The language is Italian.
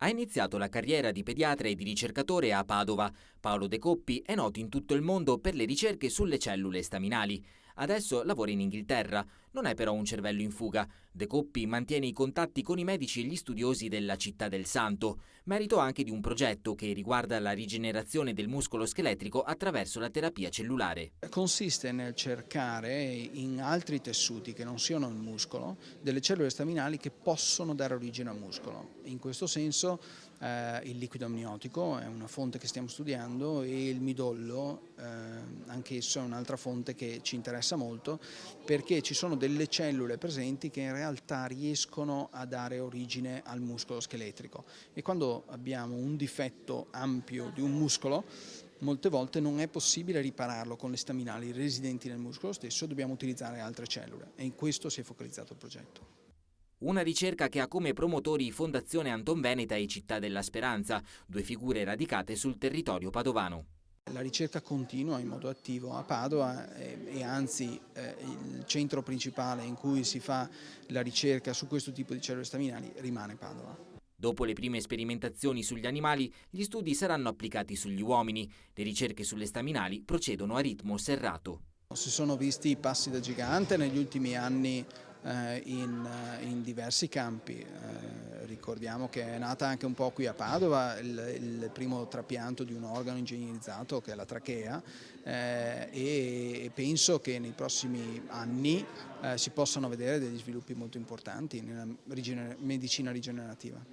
Ha iniziato la carriera di pediatra e di ricercatore a Padova. Paolo De Coppi è noto in tutto il mondo per le ricerche sulle cellule staminali. Adesso lavora in Inghilterra, non è però un cervello in fuga. De Coppi mantiene i contatti con i medici e gli studiosi della Città del Santo, merito anche di un progetto che riguarda la rigenerazione del muscolo scheletrico attraverso la terapia cellulare. Consiste nel cercare in altri tessuti che non siano il muscolo delle cellule staminali che possono dare origine al muscolo. In questo senso il liquido amniotico è una fonte che stiamo studiando e il midollo anch'esso è un'altra fonte che ci interessa molto perché ci sono delle cellule presenti che in realtà riescono a dare origine al muscolo scheletrico e quando abbiamo un difetto ampio di un muscolo molte volte non è possibile ripararlo con le staminali residenti nel muscolo stesso, dobbiamo utilizzare altre cellule e in questo si è focalizzato il progetto. Una ricerca che ha come promotori Fondazione Anton Veneta e Città della Speranza, due figure radicate sul territorio padovano. La ricerca continua in modo attivo a Padova e anzi il centro principale in cui si fa la ricerca su questo tipo di cellule staminali rimane Padova. Dopo le prime sperimentazioni sugli animali, gli studi saranno applicati sugli uomini. Le ricerche sulle staminali procedono a ritmo serrato. Si sono visti passi da gigante negli ultimi anni in diversi campi. Ricordiamo che è nata anche un po' qui a Padova il primo trapianto di un organo ingegnerizzato che è la trachea e penso che nei prossimi anni si possano vedere degli sviluppi molto importanti nella medicina rigenerativa.